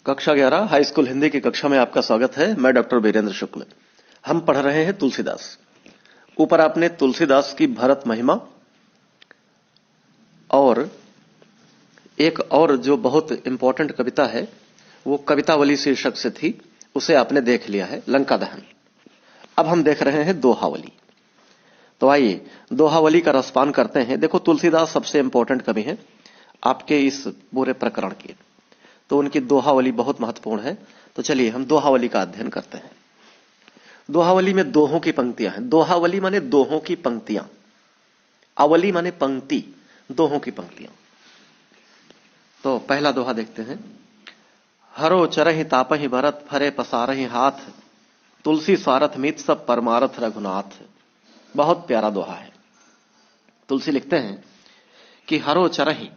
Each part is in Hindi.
कक्षा 11 हाई स्कूल हिंदी की कक्षा में आपका स्वागत है। मैं डॉक्टर वीरेंद्र शुक्ल। हम पढ़ रहे हैं तुलसीदास। ऊपर आपने तुलसीदास की भरत महिमा और एक और जो बहुत इंपॉर्टेंट कविता है वो कवितावली शीर्षक से थी, उसे आपने देख लिया है, लंका दहन। अब हम देख रहे हैं दोहावली। तो आइए दोहावली का रसपान करते हैं। देखो, तुलसीदास सबसे इंपॉर्टेंट कवि हैं आपके इस पूरे प्रकरण के, तो उनकी दोहावली बहुत महत्वपूर्ण है। तो चलिए हम दोहावली का अध्ययन करते हैं। दोहावली में दोहों की पंक्तियां हैं। दोहावली माने दोहों की पंक्तियां, अवली माने पंक्ति, दोहों की पंक्तियां। तो पहला दोहा देखते हैं। हरो चरहि तापहि भरत, फरे पसारहि हाथ, तुलसी स्वारथ मीत सब परमारथ रघुनाथ। बहुत प्यारा दोहा है। तुलसी लिखते हैं कि हरो चरहि,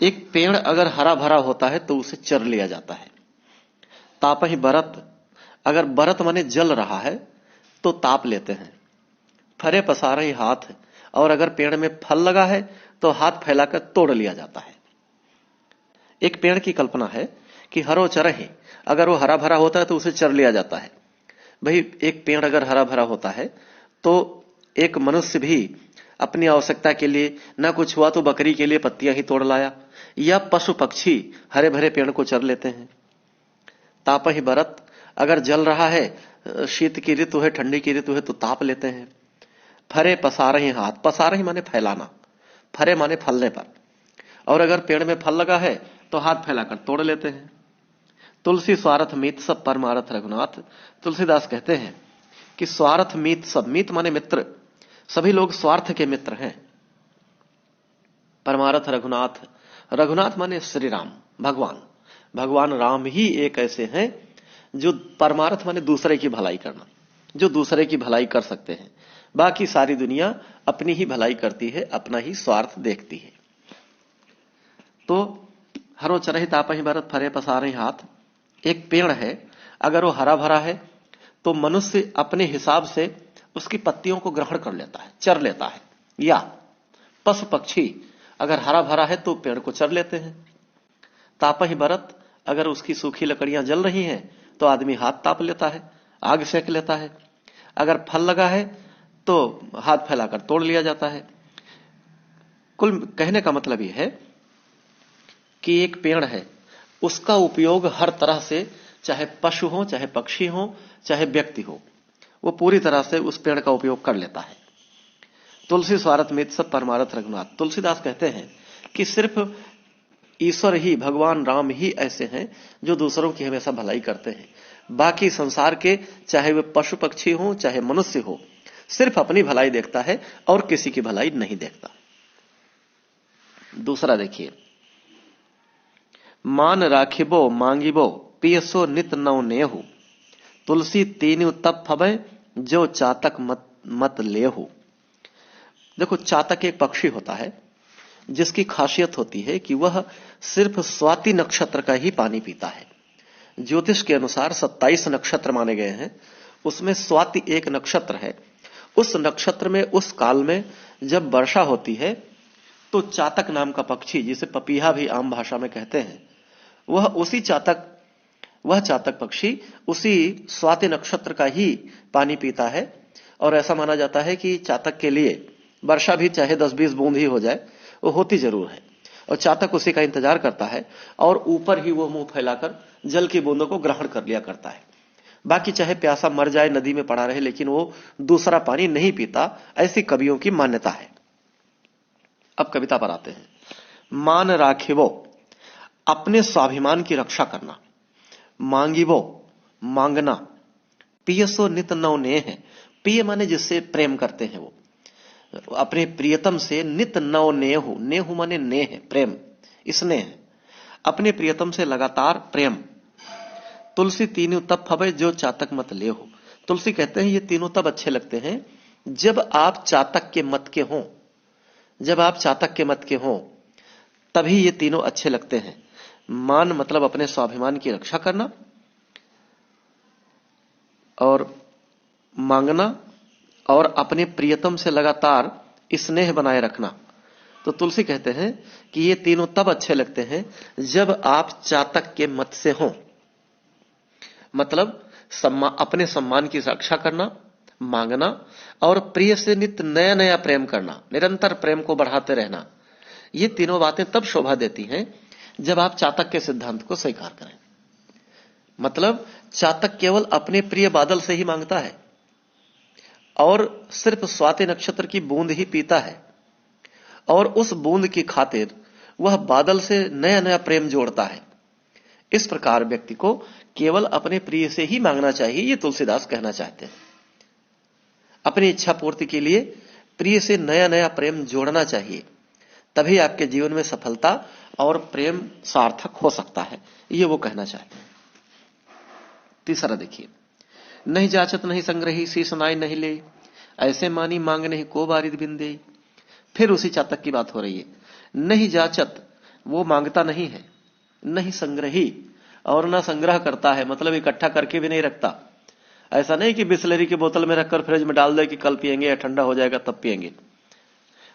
एक पेड़ अगर हरा भरा होता है तो उसे चर लिया जाता है। तापहि बरत, अगर बरत माने जल रहा है तो ताप लेते हैं। फरे पसारहि हाथ, और अगर पेड़ में फल लगा है तो हाथ फैलाकर तोड़ लिया जाता है। एक पेड़ की कल्पना है कि हरो चरहि, अगर वो हरा भरा होता है तो उसे चर लिया जाता है। भाई, एक पेड़ अगर हरा भरा होता है तो एक मनुष्य भी अपनी आवश्यकता के लिए ना कुछ हुआ तो बकरी के लिए पत्तियां ही तोड़ लाया, या पशु पक्षी हरे भरे पेड़ को चर लेते हैं। तापहि बरत, अगर जल रहा है, शीत की ऋतु है, ठंडी की ऋतु है, तो ताप लेते हैं। फरे पसारहि हाथ, पसारहि माने फैलाना, फरे माने फलने पर, और अगर पेड़ में फल लगा है तो हाथ फैलाकर तोड़ लेते हैं। तुलसी स्वार्थ मीत सब परमारथ रघुनाथ। तुलसीदास कहते हैं कि स्वार्थ मीत सब, मीत माने मित्र, सभी लोग स्वार्थ के मित्र हैं। परमारथ रघुनाथ, रघुनाथ माने श्री राम, भगवान। भगवान राम ही एक ऐसे हैं जो परमारथ माने दूसरे की भलाई करना, जो दूसरे की भलाई कर सकते हैं। बाकी सारी दुनिया अपनी ही भलाई करती है, अपना ही स्वार्थ देखती है। तो हरो चरहि तापहि भरत, फरे पसारहि हाथ। एक पेड़ है, अगर वो हरा भरा है तो मनुष्य अपने हिसाब से उसकी पत्तियों को ग्रहण कर लेता है, चर लेता है। या पशु पक्षी अगर हरा भरा है तो पेड़ को चर लेते हैं। तापहि बरत, अगर उसकी सूखी लकड़ियां जल रही हैं तो आदमी हाथ ताप लेता है, आग सेक लेता है। अगर फल लगा है तो हाथ फैलाकर तोड़ लिया जाता है। कुल कहने का मतलब यह है कि एक पेड़ है, उसका उपयोग हर तरह से, चाहे पशु हो, चाहे पक्षी हो, चाहे व्यक्ति हो, वो पूरी तरह से उस पेड़ का उपयोग कर लेता है। तुलसी स्वार्थ मीत सब परमारथ रघुनाथ। तुलसीदास कहते हैं कि सिर्फ ईश्वर ही, भगवान राम ही ऐसे हैं जो दूसरों की हमेशा भलाई करते हैं। बाकी संसार के, चाहे वे पशु पक्षी हो, चाहे मनुष्य हो, सिर्फ अपनी भलाई देखता है और किसी की भलाई नहीं देखता। दूसरा देखिए। मान राखिबो मांगिबो, पियसो नित नौ नेहु, तुलसी तीनु तप फबे, जो चातक मत लेहु। देखो, चातक एक पक्षी होता है जिसकी खासियत होती है कि वह सिर्फ स्वाति नक्षत्र का ही पानी पीता है। ज्योतिष के अनुसार 27 नक्षत्र माने गए हैं, उसमें स्वाति एक नक्षत्र है। उस नक्षत्र में, उस काल में जब वर्षा होती है तो चातक नाम का पक्षी, जिसे पपीहा भी आम भाषा में कहते हैं, वह चातक पक्षी उसी स्वाति नक्षत्र का ही पानी पीता है। और ऐसा माना जाता है कि चातक के लिए वर्षा भी चाहे 10-20 बूंद ही हो जाए, वो होती जरूर है, और चातक उसी का इंतजार करता है और ऊपर ही वो मुंह फैलाकर जल की बूंदों को ग्रहण कर लिया करता है। बाकी चाहे प्यासा मर जाए, नदी में पड़ा रहे, लेकिन वो दूसरा पानी नहीं पीता, ऐसी कवियों की मान्यता है। अब कविता पर आते हैं। मान राखिबो, अपने स्वाभिमान की रक्षा करना। मांगिबो, मांगना। पियसो नित नौ नेह, पिय माने जिससे प्रेम करते हैं, वो अपने प्रियतम से नित नौ नेहु, नेहु माने नेह, प्रेम, स्नेह, अपने प्रियतम से लगातार प्रेम। तुलसी तीनों तब फबे, जो चातक मत लेहु। तुलसी कहते हैं ये तीनों तब अच्छे लगते हैं जब आप चातक के मत के हों, जब आप चातक के मत के हों तभी ये तीनों अच्छे लगते हैं। मान मतलब अपने स्वाभिमान की रक्षा करना, और मांगना, और अपने प्रियतम से लगातार स्नेह बनाए रखना। तो तुलसी कहते हैं कि ये तीनों तब अच्छे लगते हैं जब आप चातक के मत से हों, मतलब अपने सम्मान की रक्षा करना, मांगना और प्रिय से नित्य नया नया प्रेम करना, निरंतर प्रेम को बढ़ाते रहना। ये तीनों बातें तब शोभा देती हैं जब आप चातक के सिद्धांत को स्वीकार करें। मतलब चातक केवल अपने प्रिय बादल से ही मांगता है और सिर्फ स्वाति नक्षत्र की बूंद ही पीता है, और उस बूंद की खातिर वह बादल से नया नया प्रेम जोड़ता है। इस प्रकार व्यक्ति को केवल अपने प्रिय से ही मांगना चाहिए, ये तुलसीदास कहना चाहते हैं। अपनी इच्छा पूर्ति के लिए प्रिय से नया नया प्रेम जोड़ना चाहिए, तभी आपके जीवन में सफलता और प्रेम सार्थक हो सकता है, ये वो कहना चाहते हैं। तीसरा देखिए, नहीं जाचत नहीं संग्रही शीश नाई नहीं ले, ऐसे मानी मांग नहीं को बारिद बिंदे। फिर उसी चातक की बात हो रही है। नहीं जाचत, वो मांगता नहीं है, नहीं संग्रही, और ना संग्रह करता है, मतलब इकट्ठा करके भी नहीं रखता। ऐसा नहीं कि बिस्लरी की बोतल में रखकर फ्रिज में डाल दे कि कल पिएंगे या ठंडा हो जाएगा तब पिएंगे।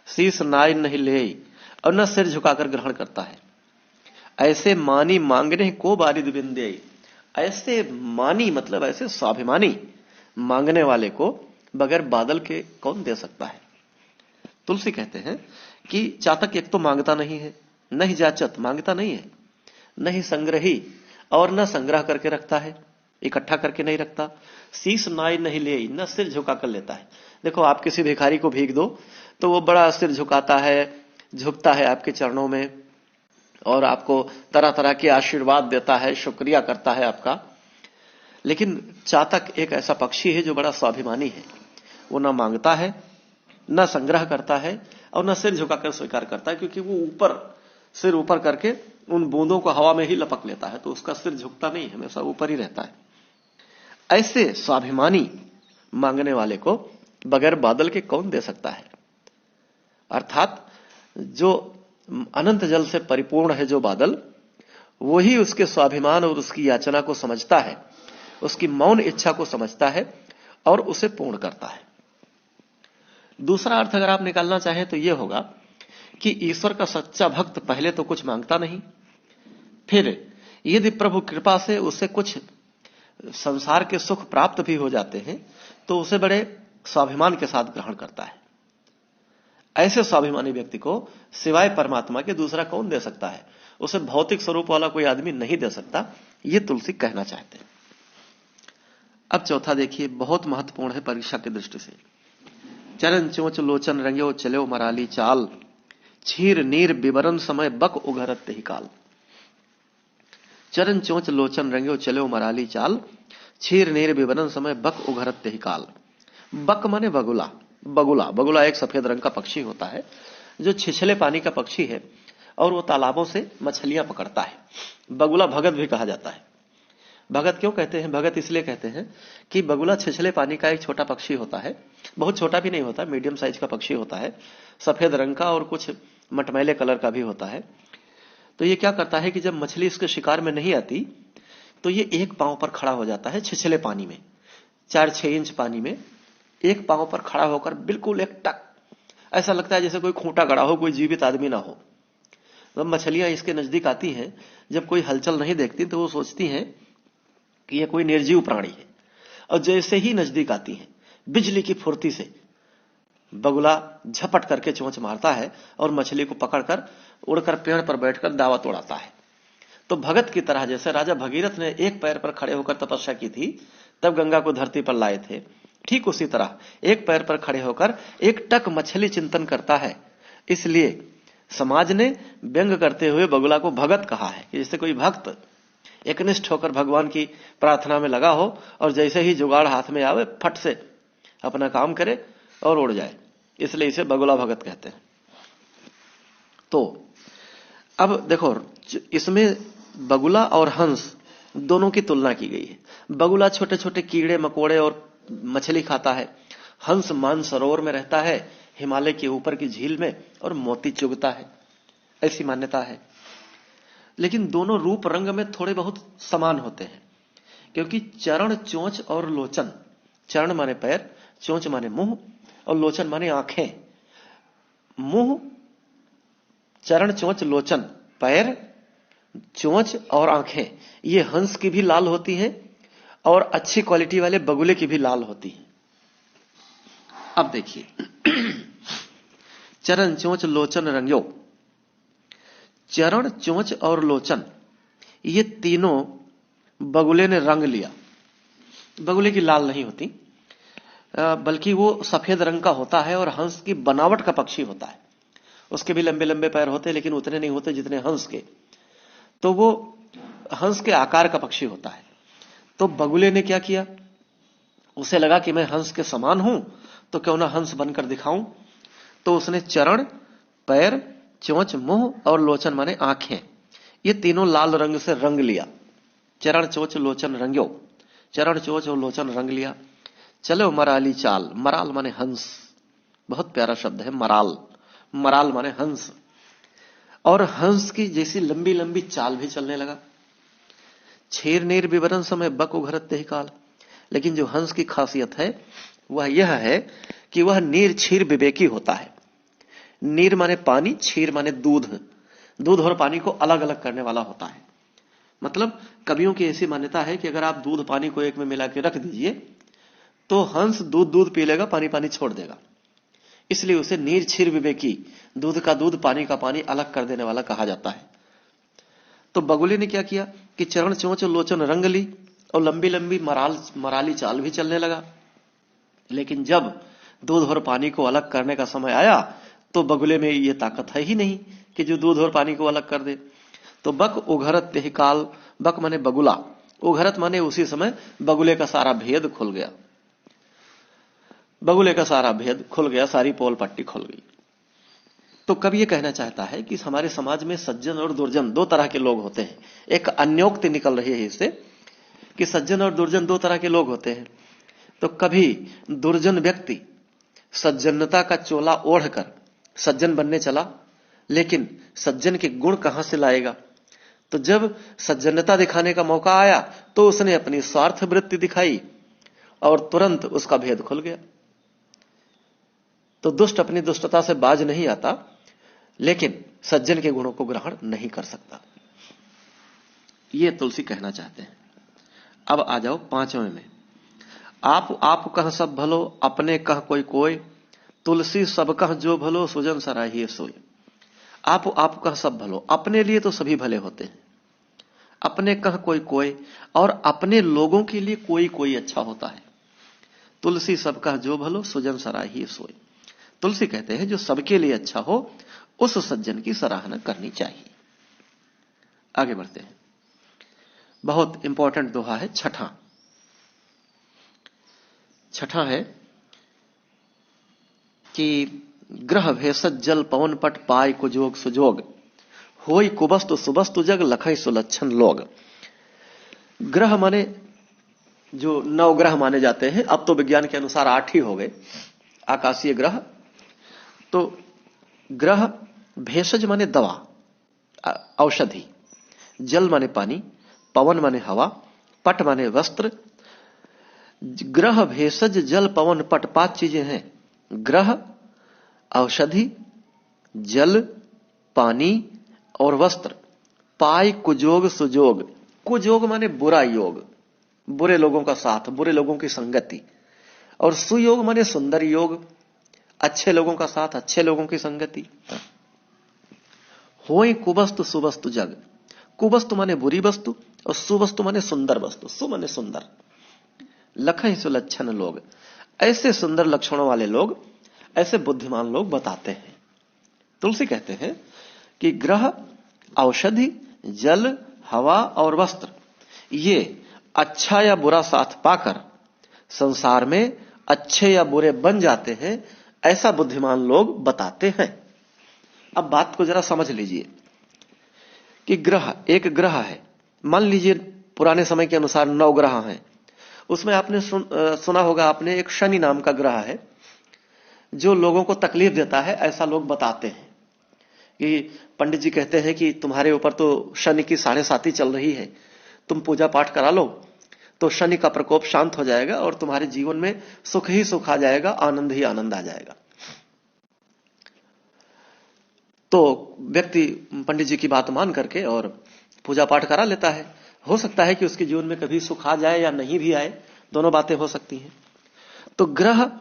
शीश नाई नहीं ले, और न सिर झुकाकर ग्रहण करता है। ऐसे मानी मांगने को बारिद बिंदे, ऐसे मानी मतलब ऐसे स्वाभिमानी मांगने वाले को बगैर बादल के कौन दे सकता है। तुलसी कहते हैं कि चातक एक तो मांगता नहीं है, नहीं जाचत मांगता नहीं है, नहीं संग्रही और न संग्रह करके रखता है, इकट्ठा करके नहीं रखता। शीश नाई नहीं ले, न सिर झुका कर लेता है। देखो आप किसी भिखारी को भीख दो तो वो बड़ा सिर झुकाता है, झुकता है आपके चरणों में और आपको तरह तरह के आशीर्वाद देता है, शुक्रिया करता है आपका। लेकिन चातक एक ऐसा पक्षी है जो बड़ा स्वाभिमानी है। वो न मांगता है, न संग्रह करता है और न सिर झुकाकर स्वीकार करता है, क्योंकि वो ऊपर सिर ऊपर करके उन बूंदों को हवा में ही लपक लेता है, तो उसका सिर झुकता नहीं, हमेशा ऊपर ही रहता है। ऐसे स्वाभिमानी मांगने वाले को बगैर बादल के कौन दे सकता है। अर्थात जो अनंत जल से परिपूर्ण है जो बादल, वही उसके स्वाभिमान और उसकी याचना को समझता है, उसकी मौन इच्छा को समझता है और उसे पूर्ण करता है। दूसरा अर्थ अगर आप निकालना चाहें तो यह होगा कि ईश्वर का सच्चा भक्त पहले तो कुछ मांगता नहीं, फिर यदि प्रभु कृपा से उसे कुछ संसार के सुख प्राप्त भी हो जाते हैं तो उसे बड़े स्वाभिमान के साथ ग्रहण करता है। ऐसे स्वाभिमानी व्यक्ति को सिवाय परमात्मा के दूसरा कौन दे सकता है। उसे भौतिक स्वरूप वाला कोई आदमी नहीं दे सकता, ये तुलसी कहना चाहते हैं। अब चौथा देखिए, बहुत महत्वपूर्ण है परीक्षा की दृष्टि से। चरण चोंच लोचन रंग्यो चलो मराली चाल, छीर नीर विवरण समय बक उघरत ही काल। चरण चोंच लोचन रंग्यो चलो मराली चाल, छीर नीर विवरण समय बक उघरत ही काल। बक माने बगुला। बगुला बगुला एक सफेद रंग का पक्षी होता है जो छिछले पानी का पक्षी है और वो तालाबों से मछलियां पकड़ता है। बगुला भगत भी कहा जाता है। भगत क्यों कहते हैं? भगत इसलिए कहते हैं कि बगुला छिछले पानी का एक छोटा पक्षी होता है, बहुत छोटा भी नहीं होता, मीडियम साइज का पक्षी होता है, सफेद रंग का और कुछ मटमैले कलर का भी होता है। तो ये क्या करता है कि जब मछली इसके शिकार में नहीं आती तो ये एक पांव पर खड़ा हो जाता है छिछले पानी में, 4-6 इंच पानी में एक पांव पर खड़ा होकर बिल्कुल एक टक, ऐसा लगता है जैसे कोई खूंटा गड़ा हो, कोई जीवित आदमी ना हो। जब मछलियां इसके नजदीक आती हैं, जब कोई हलचल नहीं देखती तो वो सोचती हैं कि यह कोई निर्जीव प्राणी है, और जैसे ही नजदीक आती हैं बिजली की फुर्ती से बगुला झपट करके चोंच मारता है और मछली को पकड़कर उड़कर पेड़ पर बैठकर दावत उड़ाता है। तो भगत की तरह, जैसे राजा भगीरथ ने एक पैर पर खड़े होकर तपस्या की थी तब गंगा को धरती पर लाए थे, ठीक उसी तरह एक पैर पर खड़े होकर एक टक मछली चिंतन करता है। इसलिए समाज ने व्यंग करते हुए बगुला को भगत कहा है कि जैसे कोई भक्त एकनिष्ठ होकर भगवान की प्रार्थना में लगा हो और जैसे ही जुगाड़ हाथ में आवे फट से अपना काम करे और उड़ जाए, इसलिए इसे बगुला भगत कहते हैं। तो अब देखो, इसमें बगुला और हंस दोनों की तुलना की गई है। बगुला छोटे छोटे कीड़े मकोड़े और मछली खाता है, हंस मानसरोवर में रहता है, हिमालय के ऊपर की झील में, और मोती चुगता है, ऐसी मान्यता है। लेकिन दोनों रूप रंग में थोड़े बहुत समान होते हैं, क्योंकि चरण चोंच और लोचन, चरण माने पैर, चोंच माने मुंह और लोचन माने आंखें। मुंह, चरण चोंच लोचन, पैर, चोंच और आंखें, ये हंस की भी लाल होती हैं और अच्छी क्वालिटी वाले बगुले की भी लाल होती है। अब देखिए, चरण चोंच लोचन रंग्यो, चरण चोंच और लोचन ये तीनों बगुले ने रंग लिया। बगुले की लाल नहीं होती, बल्कि वो सफेद रंग का होता है और हंस की बनावट का पक्षी होता है। उसके भी लंबे लंबे पैर होते हैं, लेकिन उतने नहीं होते जितने हंस के। तो वो हंस के आकार का पक्षी होता है। तो बगुले ने क्या किया, उसे लगा कि मैं हंस के समान हूं, तो क्यों ना हंस बनकर दिखाऊं। तो उसने चरण, पैर, चोंच, मुंह और लोचन माने आंखें, ये तीनों लाल रंग से रंग लिया। चरण चोंच लोचन रंग्यो, चरण चोंच और लोचन रंग लिया। चलो मराली चाल, मराल माने हंस, बहुत प्यारा शब्द है मराल। मराल माने हंस, और हंस की जैसी लंबी लंबी चाल भी चलने लगा। छेर नीर विवरण समय बक उघरत ही काल। लेकिन जो हंस की खासियत है वह यह है कि वह नीर छीर विवेकी होता है। नीर माने पानी, छीर माने दूध। दूध और पानी को अलग अलग करने वाला होता है। मतलब कवियों की ऐसी मान्यता है कि अगर आप दूध पानी को एक में मिला के रख दीजिए तो हंस दूध दूध पी लेगा, पानी पानी छोड़ देगा। इसलिए उसे नीर छीर विवेकी, दूध का दूध पानी का पानी अलग कर देने वाला कहा जाता है। तो बगुले ने क्या किया कि चरण चोंच लोचन रंग ली और लंबी लंबी मराली चाल भी चलने लगा। लेकिन जब दूध और पानी को अलग करने का समय आया तो बगुले में यह ताकत है ही नहीं कि जो दूध और पानी को अलग कर दे। तो बक उघरत तेहि काल, बक माने बगुला, उघरत माने उसी समय बगुले का सारा भेद खुल गया। बगुले का सारा भेद खुल गया, सारी पोल पट्टी खुल गई। तो कवि ये कहना चाहता है कि हमारे समाज में सज्जन और दुर्जन दो तरह के लोग होते हैं। एक अन्योक्ति निकल रही है इससे कि सज्जन और दुर्जन दो तरह के लोग होते हैं। तो कभी दुर्जन व्यक्ति सज्जनता का चोला ओढ़कर सज्जन बनने चला, लेकिन सज्जन के गुण कहां से लाएगा। तो जब सज्जनता दिखाने का मौका आया तो उसने अपनी स्वार्थ वृत्ति दिखाई और तुरंत उसका भेद खुल गया। तो दुष्ट अपनी दुष्टता से बाज नहीं आता, लेकिन सज्जन के गुणों को ग्रहण नहीं कर सकता। ये तुलसी कहना चाहते हैं। अब आ जाओ पांचवें में। आप कह सब भलो, अपने कह कोई कोई, तुलसी सब कह जो भलो, सुजन सराहिए सोई। आप कह सब भलो, अपने लिए तो सभी भले होते हैं। अपने कह कोई कोई, और अपने लोगों के लिए कोई कोई अच्छा होता है। तुलसी सब कह जो भलो, सुजन सराहिए सोई। तुलसी कहते हैं जो सबके लिए अच्छा हो उस सज्जन की सराहना करनी चाहिए। आगे बढ़ते हैं। बहुत इंपॉर्टेंट दोहा है छठा। छठा है कि ग्रह भेषज जल पवन पट पाय कुजोग सुजोग, होई कुबस्तु सुबस्तु जग लखई सुलक्षण लोग। ग्रह माने जो नवग्रह माने जाते हैं, अब तो विज्ञान के अनुसार 8 ही हो गए आकाशीय ग्रह। तो ग्रह, भेषज माने दवा, औषधि, जल माने पानी, पवन माने हवा, पट माने वस्त्र। ग्रह भेषज जल पवन पट 5 चीजें हैं। ग्रह, औषधि, जल, पानी और वस्त्र। पाय कुजोग सुजोग, कुजोग माने बुरा योग, बुरे लोगों का साथ, बुरे लोगों की संगति। और सुयोग माने सुंदर योग, अच्छे लोगों का साथ, अच्छे लोगों की संगति। होई कुबस्तु सुवस्तु जग, कुवस्तु माने बुरी वस्तु और सुवस्तु माने सुंदर वस्तु। सु माने सुंदर। लखई सुलक्षण लोग, ऐसे सुंदर लक्षणों वाले लोग, ऐसे बुद्धिमान लोग बताते हैं। तुलसी कहते हैं कि ग्रह, औषधि, जल, हवा और वस्त्र ये अच्छा या बुरा साथ पाकर संसार में अच्छे या बुरे बन जाते हैं, ऐसा बुद्धिमान लोग बताते हैं। अब बात को जरा समझ लीजिए कि ग्रह, एक ग्रह है, मान लीजिए पुराने समय के अनुसार 9 ग्रह हैं। उसमें आपने सुना होगा आपने, एक शनि नाम का ग्रह है जो लोगों को तकलीफ देता है, ऐसा लोग बताते हैं। कि पंडित जी कहते हैं कि तुम्हारे ऊपर तो शनि की 7.5 चल रही है, तुम पूजा पाठ करा लो तो शनि का प्रकोप शांत हो जाएगा और तुम्हारे जीवन में सुख ही सुख आ जाएगा, आनंद ही आनंद आ जाएगा। तो व्यक्ति पंडित जी की बात मान करके और पूजा पाठ करा लेता है हो सकता है कि उसके जीवन में कभी सुख आ जाए या नहीं भी आए, दोनों बातें हो सकती हैं। तो ग्रह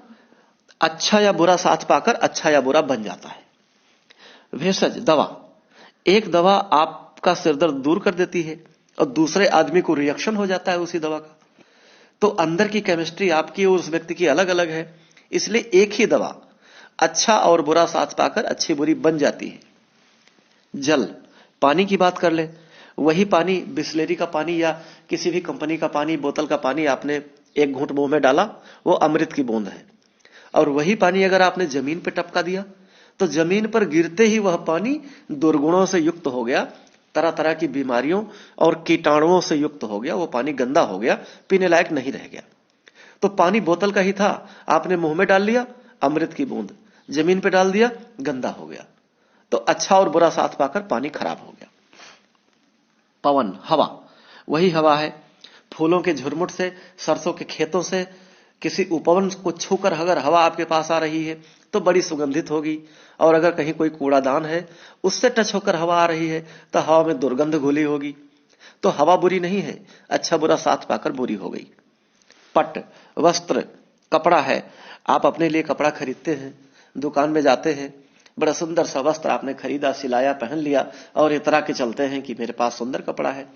अच्छा या बुरा साथ पाकर अच्छा या बुरा बन जाता है। भेषज दवा, एक दवा आपका सिरदर्द दूर कर देती है और दूसरे आदमी को रिएक्शन हो जाता है उसी दवा का। तो अंदर की केमिस्ट्री आपकी और उस व्यक्ति की अलग अलग है, इसलिए एक ही दवा अच्छा और बुरा साथ पाकर अच्छी बुरी बन जाती है। जल, पानी की बात कर ले, वही पानी बिस्लेरी का पानी या किसी भी कंपनी का पानी, बोतल का पानी आपने एक घूंट मुंह में डाला, वो अमृत की बूंद है। और वही पानी अगर आपने जमीन पर टपका दिया तो जमीन पर गिरते ही वह पानी दुर्गुणों से युक्त हो गया, तरह तरह की बीमारियों और कीटाणुओं से युक्त हो गया, वो पानी गंदा हो गया, पीने लायक नहीं रह गया। तो पानी बोतल का ही था, आपने मुंह में डाल लिया अमृत की बूंद, जमीन पे डाल दिया गंदा हो गया। तो अच्छा और बुरा साथ पाकर पानी खराब हो गया। पवन, हवा, वही हवा है, फूलों के झुरमुट से, सरसों के खेतों से, किसी उपवन को छूकर अगर हवा आपके पास आ रही है तो बड़ी सुगंधित होगी, और अगर कहीं कोई कूड़ादान है उससे टच होकर हवा आ रही है तो हवा में दुर्गंध घुली होगी। तो हवा बुरी नहीं है, अच्छा बुरा साथ पाकर बुरी हो गई। पट, वस्त्र, कपड़ा है, आप अपने लिए कपड़ा खरीदते हैं, दुकान में जाते हैं, बड़ा सुंदर सा वस्त्र आपने खरीदा, सिलाया, पहन लिया और इतरा के चलते हैं कि मेरे पास सुंदर कपड़ा है।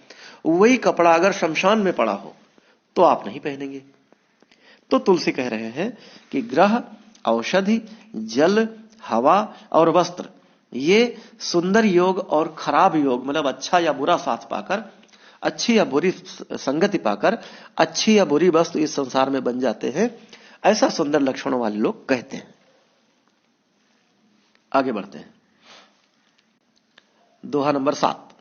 वही कपड़ा अगर शमशान में पड़ा हो तो आप नहीं पहनेंगे। तो तुलसी कह रहे हैं कि ग्रह, औषधि, जल, हवा और वस्त्र, ये सुंदर योग और खराब योग, मतलब अच्छा या बुरा साथ पाकर, अच्छी या बुरी संगति पाकर अच्छी या बुरी वस्तु इस संसार में बन जाते हैं, ऐसा सुंदर लक्षणों वाले लोग कहते हैं। आगे बढ़ते हैं। दोहा नंबर 7।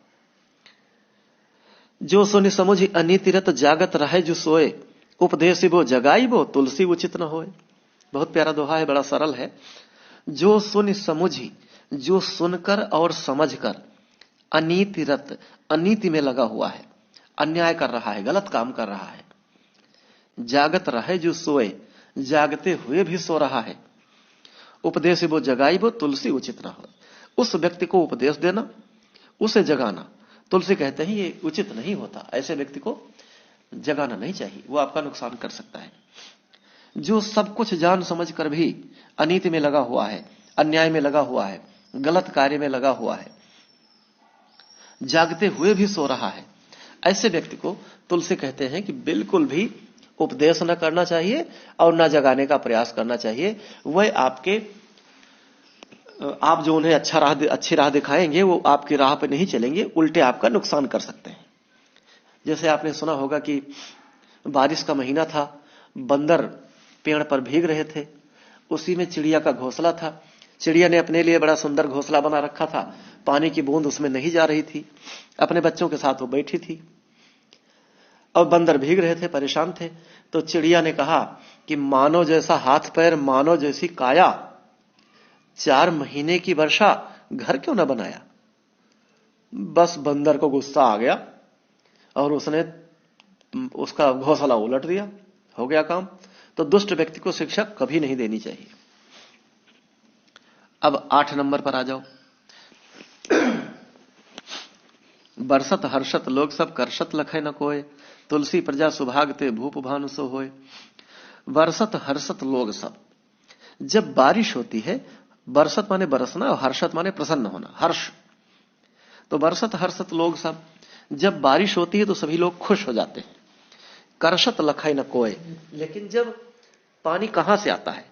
जो सुनि समुझि अनीतिरत जागत रहे जो सोए, उपदेश वो जगाई वो तुलसी उचित न होए। बहुत प्यारा दोहा है, बड़ा सरल है। जो सुनि समुझि, जो सुनकर और समझकर, अनीतिरत, अनीति में लगा हुआ है, अन्याय कर रहा है, गलत काम कर रहा है, जागत रहे जो सोए, जागते हुए भी सो रहा है, उपदेश वो जगाई वो तुलसी उचित न हो। उस व्यक्ति को उपदेश देना, उसे जगाना, तुलसी कहते हैं ये उचित नहीं होता, ऐसे व्यक्ति को जगाना नहीं चाहिए, वो आपका नुकसान कर सकता है। जो सब कुछ जान समझ कर भी अनीति में लगा हुआ है, अन्याय में लगा हुआ है, गलत कार्य में लगा हुआ है, जागते हुए भी सो रहा है, ऐसे व्यक्ति को तुलसी कहते हैं कि बिल्कुल भी उपदेश न करना चाहिए और न जगाने का प्रयास करना चाहिए। वह आप जो उन्हें अच्छी राह दिखाएंगे वो आपकी राह पे नहीं चलेंगे, उल्टे आपका नुकसान कर सकते हैं। जैसे आपने सुना होगा कि बारिश का महीना था, बंदर पेड़ पर भीग रहे थे, उसी में चिड़िया का घोंसला था। चिड़िया ने अपने लिए बड़ा सुंदर घोंसला बना रखा था, पानी की बूंद उसमें नहीं जा रही थी, अपने बच्चों के साथ वो बैठी थी और बंदर भीग रहे थे, परेशान थे। तो चिड़िया ने कहा कि मानो जैसा हाथ पैर, मानो जैसी काया, 4 महीने की वर्षा घर क्यों न बनाया। बस बंदर को गुस्सा आ गया और उसने उसका घोंसला उलट दिया, हो गया काम। तो दुष्ट व्यक्ति को शिक्षा कभी नहीं देनी चाहिए। अब 8 नंबर पर आ जाओ। बरसत हर्षत लोग सब करशत लखे न कोय, तुलसी प्रजा सुभागते भूप भानु सो होय। बरसत हर्षत लोग सब, जब बारिश होती है, बरसत माने बरसना और हर्षत माने प्रसन्न होना, हर्ष। तो बरसत हर्षत लोग सब, जब बारिश होती है तो सभी लोग खुश हो जाते हैं। करशत लखाई न कोय, लेकिन जब पानी कहां से आता है,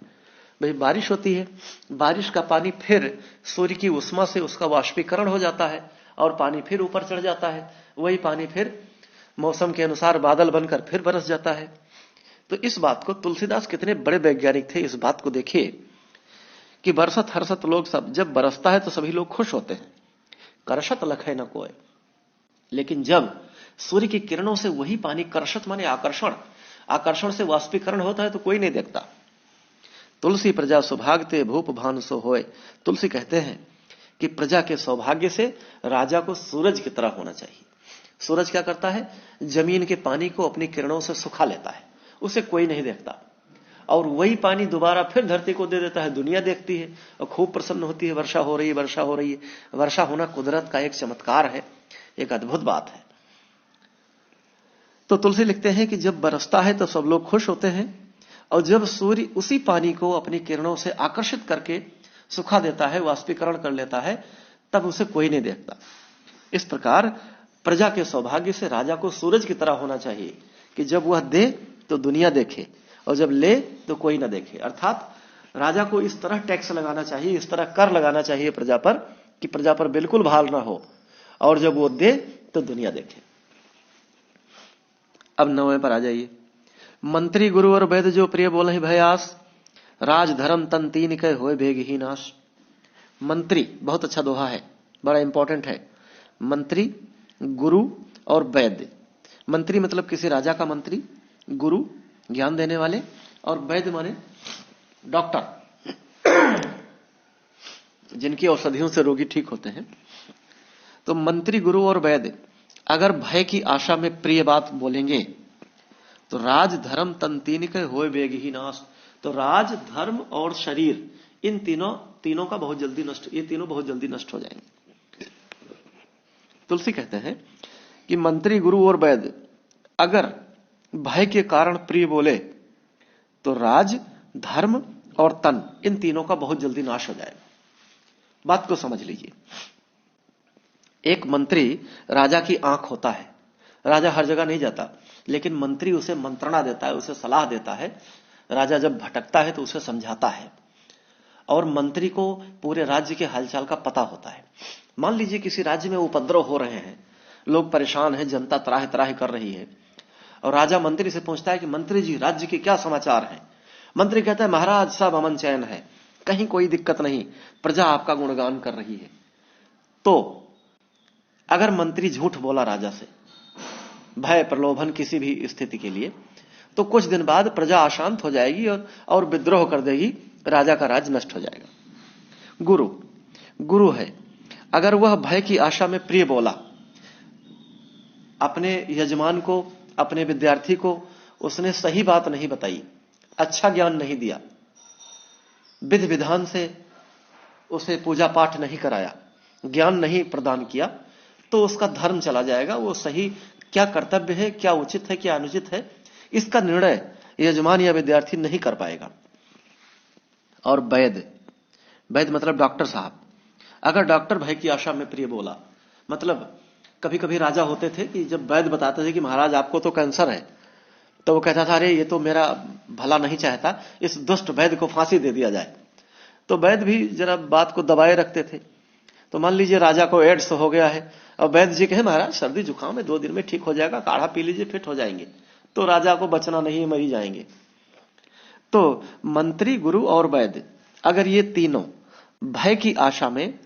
भाई बारिश होती है, बारिश का पानी फिर सूर्य की उष्मा से उसका वाष्पीकरण हो जाता है और पानी फिर ऊपर चढ़ जाता है, वही पानी फिर मौसम के अनुसार बादल बनकर फिर बरस जाता है। तो इस बात को तुलसीदास कितने बड़े वैज्ञानिक थे, इस बात को देखिए कि बरसत हर्षत लोग सब, जब बरसता है तो सभी लोग खुश होते हैं। करशत लखे न कोय, लेकिन जब सूर्य की किरणों से वही पानी, करशत माने आकर्षण, आकर्षण से वाष्पीकरण होता है तो कोई नहीं देखता। तुलसी प्रजा सौभाग्यते भूप भानु सो होय। तुलसी कहते हैं कि प्रजा के सौभाग्य से राजा को सूरज की तरह होना चाहिए। सूरज क्या करता है, जमीन के पानी को अपनी किरणों से सुखा लेता है, उसे कोई नहीं देखता, और वही पानी दोबारा फिर धरती को दे देता है, दुनिया देखती है और खूब प्रसन्न होती है, वर्षा हो रही है, वर्षा हो रही है। वर्षा होना कुदरत का एक चमत्कार है, एक अद्भुत बात है। तो तुलसी लिखते हैं कि जब बरसता है तो सब लोग खुश होते हैं, और जब सूर्य उसी पानी को अपनी किरणों से आकर्षित करके सुखा देता है, वाष्पीकरण कर लेता है, तब उसे कोई नहीं देखता। इस प्रकार प्रजा के सौभाग्य से राजा को सूरज की तरह होना चाहिए कि जब वह दे तो दुनिया देखे, और जब ले तो कोई ना देखे। अर्थात राजा को इस तरह टैक्स लगाना चाहिए, इस तरह कर लगाना चाहिए प्रजा पर कि प्रजा पर बिल्कुल भार ना हो, और जब वो दे तो दुनिया देखे। अब 9वें पर आ जाइए। मंत्री गुरु और वैद्य जो प्रिय बोले भयास, राज धर्म तन तीन के होए भेग ही नाश। मंत्री, बहुत अच्छा दोहा है, बड़ा इंपॉर्टेंट है। मंत्री, गुरु और वैद्य। मंत्री मतलब किसी राजा का मंत्री, गुरु ज्ञान देने वाले, और वैद्य माने डॉक्टर जिनकी औषधियों से रोगी ठीक होते हैं। तो मंत्री, गुरु और वैद्य अगर भय की आशा में प्रिय बात बोलेंगे तो राज धर्म तन तीन के होए वेग ही नाश। तो राज, धर्म और शरीर, इन तीनों का बहुत जल्दी नष्ट, ये तीनों बहुत जल्दी नष्ट हो जाएंगे। तुलसी कहते हैं कि मंत्री, गुरु और वैद्य अगर भय के कारण प्रिय बोले तो राज, धर्म और तन, इन तीनों का बहुत जल्दी नाश हो जाएगा। बात को समझ लीजिए। एक मंत्री राजा की आंख होता है। राजा हर जगह नहीं जाता, लेकिन मंत्री उसे मंत्रणा देता है, उसे सलाह देता है। राजा जब भटकता है तो उसे समझाता है, और मंत्री को पूरे राज्य के हालचाल का पता होता है। मान लीजिए किसी राज्य में उपद्रव हो रहे हैं, लोग परेशान हैं, जनता त्राह त्राह कर रही है, और राजा मंत्री से पूछता है कि मंत्री जी, राज्य के क्या समाचार हैं? मंत्री कहता है, महाराज सब अमन चैन है, कहीं कोई दिक्कत नहीं, प्रजा आपका गुणगान कर रही है। तो अगर मंत्री झूठ बोला राजा से, भय प्रलोभन किसी भी स्थिति के लिए, तो कुछ दिन बाद प्रजा अशांत हो जाएगी और विद्रोह कर देगी, राजा का राज नष्ट हो जाएगा। गुरु है, अगर वह भय की आशा में प्रिय बोला, अपने यजमान को, अपने विद्यार्थी को उसने सही बात नहीं बताई, अच्छा ज्ञान नहीं दिया, विधि विधान से उसे पूजा पाठ नहीं कराया, ज्ञान नहीं प्रदान किया, तो उसका धर्म चला जाएगा। वो सही क्या कर्तव्य है, क्या उचित है, क्या अनुचित है, इसका निर्णय यजमान या विद्यार्थी नहीं कर पाएगा। और वैद्य मतलब डॉक्टर साहब, अगर डॉक्टर भय की आशा में प्रिय बोला, मतलब कभी कभी राजा होते थे कि जब वैद्य बताते थे कि महाराज आपको तो कैंसर है, तो वो कहता था, अरे ये तो मेरा भला नहीं चाहता, इस दुष्ट वैद्य को फांसी दे दिया जाए। तो वैद्य भी जरा बात को दबाए रखते थे। तो मान लीजिए राजा को एड्स हो गया है, और वैद्य जी कहे, महाराज सर्दी जुकाम है, 2 दिन में ठीक हो जाएगा, काढ़ा पी लीजिए, फिट हो जाएंगे। तो राजा को बचना नहीं, मरी जाएंगे। तो मंत्री, गुरु और वैद्य अगर ये तीनों भय की आशा में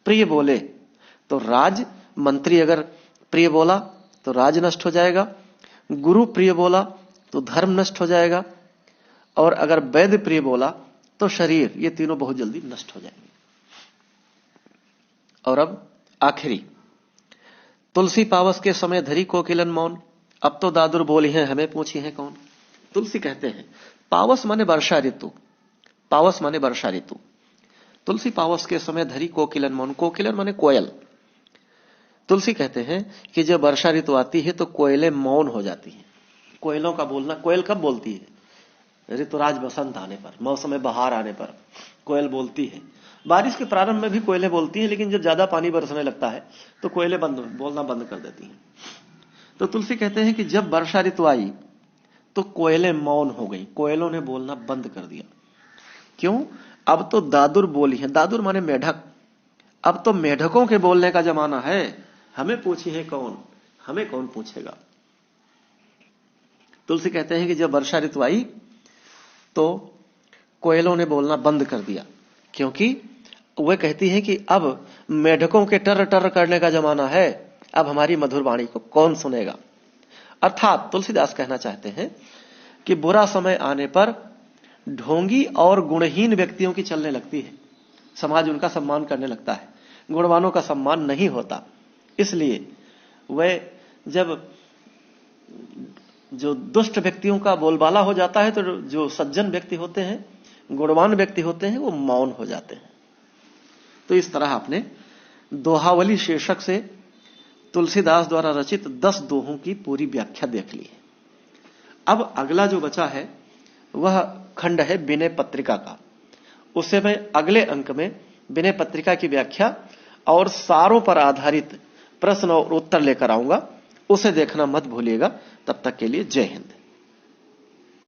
प्रिय बोले तो राज, मंत्री अगर प्रिय बोला तो राज नष्ट हो जाएगा, गुरु प्रिय बोला तो धर्म नष्ट हो जाएगा, और अगर वैद्य प्रिय बोला तो शरीर, ये तीनों बहुत जल्दी नष्ट हो जाएंगे। और अब आखिरी, तुलसी पावस के समय धरी कोकिलन मौन, अब तो दादुर बोली हैं, हमें पूछी है कौन। तुलसी कहते हैं पावस माने वर्षा ऋतु, पावस माने वर्षा ऋतु। तुलसी पावस के समय धरी कोकिलन मौन, कोकिलन माने कोयल। तुलसी कहते हैं कि जब वर्षा ऋतु आती है तो कोयलें मौन हो जाती हैं। कोयलों का बोलना, कोयल कब बोलती है? ऋतुराज बसंत आने पर, मौसम में बहार आने पर कोयल बोलती है। बारिश के प्रारंभ में भी कोयलें बोलती हैं, लेकिन जब ज्यादा पानी बरसने लगता है तो कोयलें बोलना बंद कर देती हैं। तो तुलसी कहते हैं कि जब वर्षा ऋतु आई तो कोयलें मौन हो गई, कोयलों ने बोलना बंद कर दिया। क्यों? अब तो दादुर बोली है, दादुर माने मेढक, अब तो मेढकों के बोलने का जमाना है, हमें पूछी है कौन, हमें कौन पूछेगा। तुलसी कहते हैं कि जब वर्षा ऋतु आई तो कोयलों ने बोलना बंद कर दिया, क्योंकि वह कहती है कि अब मेढकों के टर टर करने का जमाना है, अब हमारी मधुर वाणी को कौन सुनेगा। अर्थात तुलसीदास कहना चाहते हैं कि बुरा समय आने पर ढोंगी और गुणहीन व्यक्तियों की चलने लगती है, समाज उनका सम्मान करने लगता है, गुणवानों का सम्मान नहीं होता। इसलिए वह जब जो दुष्ट व्यक्तियों का बोलबाला हो जाता है तो जो सज्जन व्यक्ति होते हैं, गुणवान व्यक्ति होते हैं, वो मौन हो जाते हैं। तो इस तरह आपने दोहावली शीर्षक से तुलसीदास द्वारा रचित 10 दोहों की पूरी व्याख्या देख ली है। अब अगला जो बचा है वह खंड है विनय पत्रिका का। उसे मैं अगले अंक में विनय पत्रिका की व्याख्या और सारों पर आधारित प्रश्न और उत्तर लेकर आऊंगा। उसे देखना मत भूलिएगा। तब तक के लिए जय हिंद।